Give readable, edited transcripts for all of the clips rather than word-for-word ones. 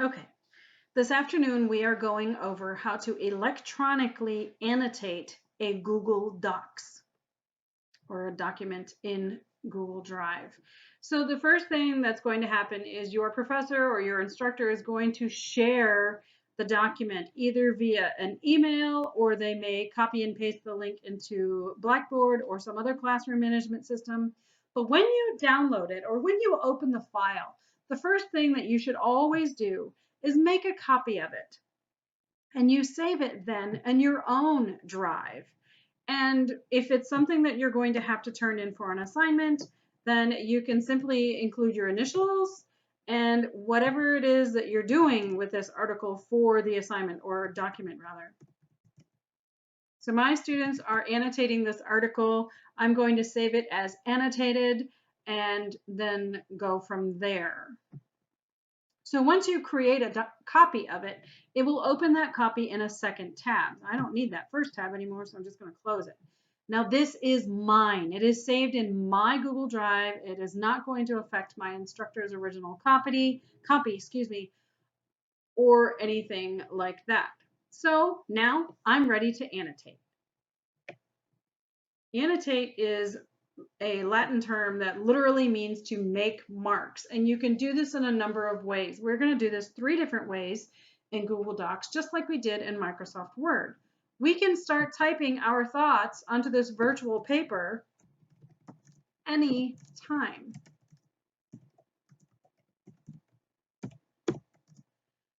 Okay, this afternoon we are going over how to electronically annotate a Google Docs or a document in Google Drive. So the first thing that's going to happen is your professor or your instructor is going to share the document either via an email, or they may copy and paste the link into Blackboard or some other classroom management system. But when you download it or when you open the file, the first thing that you should always do is make a copy of it. And you save it then in your own drive. And if it's something that you're going to have to turn in for an assignment, then you can simply include your initials and whatever it is that you're doing with this article for the assignment, or document rather. So my students are annotating this article. I'm going to save it as annotated and then go from there. So once you create a copy of it, it will open that copy in a second tab. I don't need that first tab anymore, so I'm just going to close it. Now this is mine. It is saved in my Google Drive. It is not going to affect my instructor's original copy, or anything like that. So now I'm ready to annotate. Annotate is a Latin term that literally means to make marks. And you can do this in a number of ways. We're going to do this 3 different ways in Google Docs, just like we did in Microsoft Word. We can start typing our thoughts onto this virtual paper any time.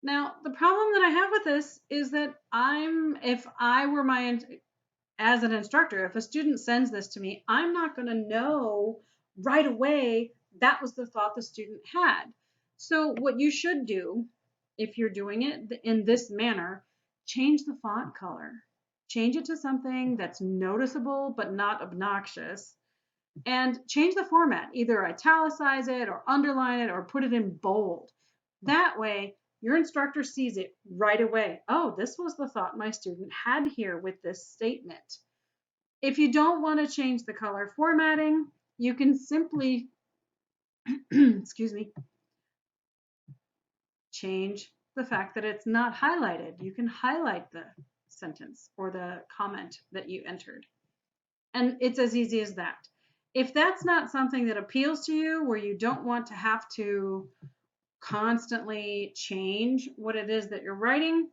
Now, the problem that I have with this is that if I were as an instructor, if a student sends this to me, I'm not going to know right away that was the thought the student had. So what you should do, if you're doing it in this manner, change the font color. Change it to something that's noticeable but not obnoxious. And change the format. Either italicize it or underline it or put it in bold. That way, your instructor sees it right away. Oh, this was the thought my student had here with this statement. If you don't want to change the color formatting, you can simply, excuse me, change the fact that it's not highlighted. You can highlight the sentence or the comment that you entered. And it's as easy as that. If that's not something that appeals to you, where you don't want to have to constantly change what it is that you're writing,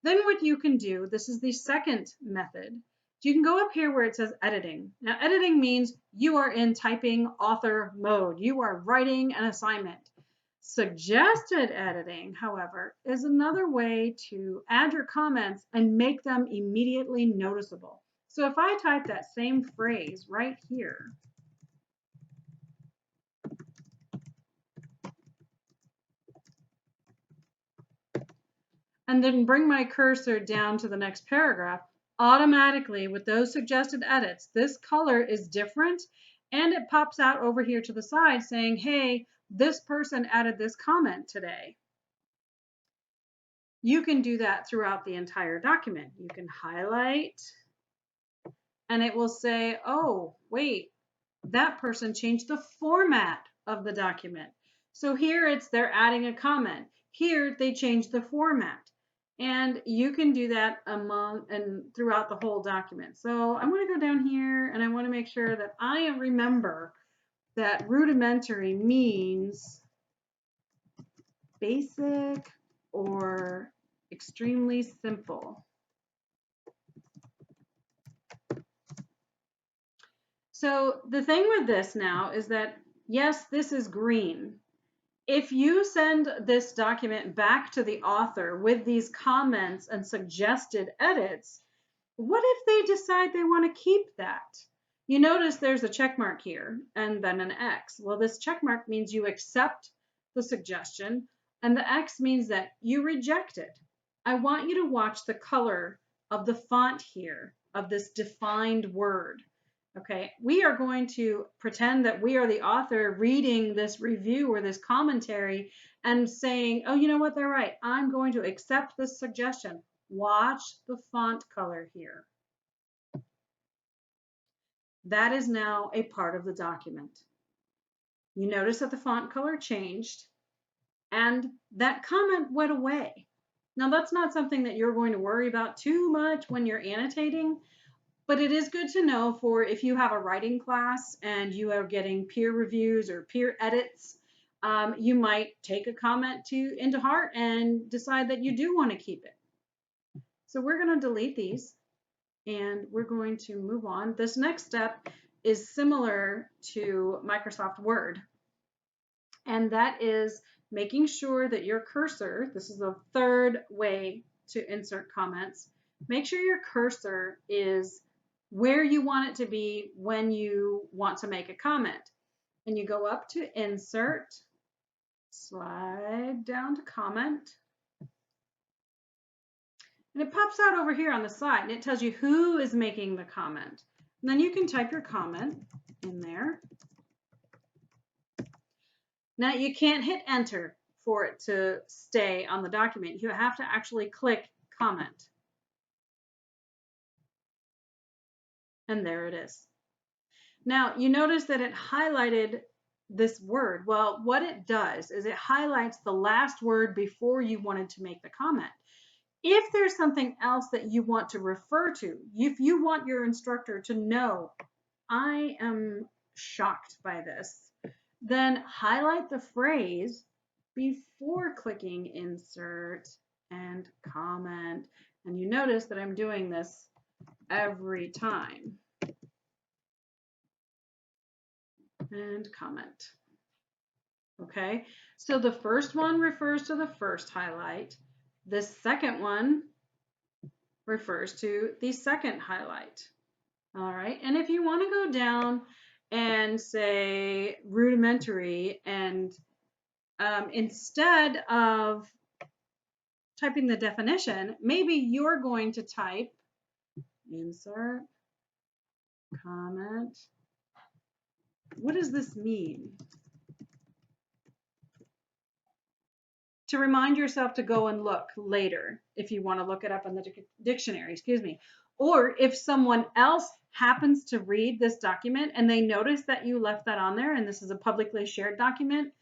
then what you can do, this is the second method. You can go up here where it says editing. Now, editing means you are in typing author mode. You are writing an assignment. Suggested editing, however, is another way to add your comments and make them immediately noticeable. So if I type that same phrase right here, and then bring my cursor down to the next paragraph, automatically with those suggested edits, this color is different, and it pops out over here to the side saying, hey, this person added this comment today. You can do that throughout the entire document. You can highlight, and it will say, oh, wait, that person changed the format of the document. So here they're adding a comment. Here they changed the format. And you can do that throughout the whole document. So I'm going to go down here and I want to make sure that I remember that rudimentary means basic or extremely simple. So the thing with this now is that, yes, this is green. If you send this document back to the author with these comments and suggested edits, what if they decide they want to keep that? You notice there's a check mark here and then an X. Well, this check mark means you accept the suggestion, and the X means that you reject it. I want you to watch the color of the font here of this defined word. Okay, we are going to pretend that we are the author reading this review or this commentary and saying, oh, you know what, they're right. I'm going to accept this suggestion. Watch the font color here. That is now a part of the document. You notice that the font color changed. and that comment went away. Now, that's not something that you're going to worry about too much when you're annotating, but it is good to know for if you have a writing class and you are getting peer reviews or peer edits, you might take a comment into heart and decide that you do want to keep it. So we're going to delete these and we're going to move on. This next step is similar to Microsoft Word, and that is making sure that your cursor, this is the third way to insert comments, make sure your cursor is where you want it to be when you want to make a comment. And you go up to Insert, slide down to Comment, and it pops out over here on the side, and it tells you who is making the comment. And then you can type your comment in there. Now you can't hit Enter for it to stay on the document. You have to actually click Comment. And there it is. Now you notice that it highlighted this word. Well, what it does is it highlights the last word before you wanted to make the comment. If there's something else that you want to refer to, if you want your instructor to know, I am shocked by this, then highlight the phrase before clicking Insert and Comment. And you notice that I'm doing this every time. And Comment. Okay, so the first one refers to the first highlight. The second one refers to the second highlight. All right, and if you want to go down and say rudimentary, and instead of typing the definition, maybe you're going to type Insert, Comment. What does this mean? To remind yourself to go and look later if you want to look it up in the dictionary, excuse me. Or if someone else happens to read this document and they notice that you left that on there and this is a publicly shared document,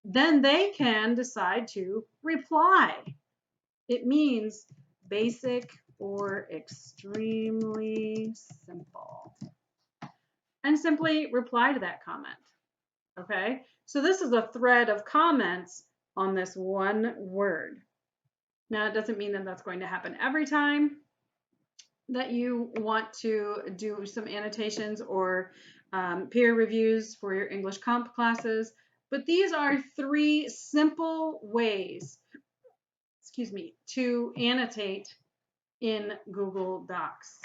then they can decide to reply. It means basic or extremely simple. And simply reply to that comment. Okay, so this is a thread of comments on this one word. Now, it doesn't mean that that's going to happen every time that you want to do some annotations or peer reviews for your English comp classes, but these are 3 simple ways, excuse me, to annotate in Google Docs.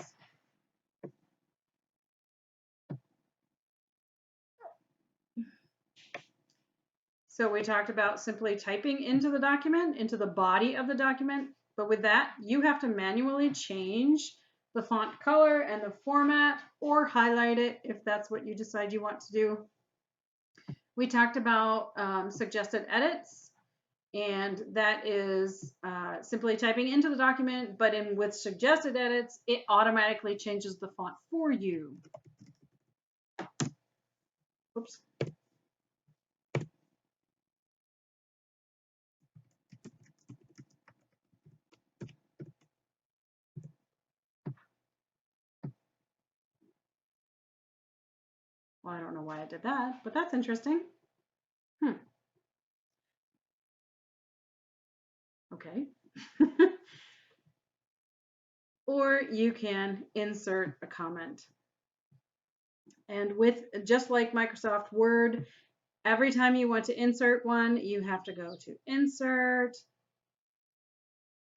So we talked about simply typing into the document, into the body of the document, but with that, you have to manually change the font color and the format or highlight it if that's what you decide you want to do. We talked about suggested edits, and that is simply typing into the document, but with suggested edits, it automatically changes the font for you. Oops. Well, I don't know why I did that, but that's interesting. Okay. Or you can insert a comment. And with, just like Microsoft Word, every time you want to insert one, you have to go to Insert,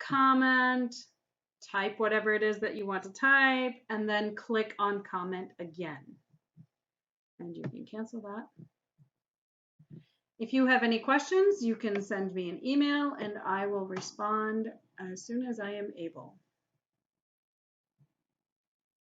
Comment, type whatever it is that you want to type, and then click on Comment again. And you can cancel that. If you have any questions, you can send me an email and I will respond as soon as I am able.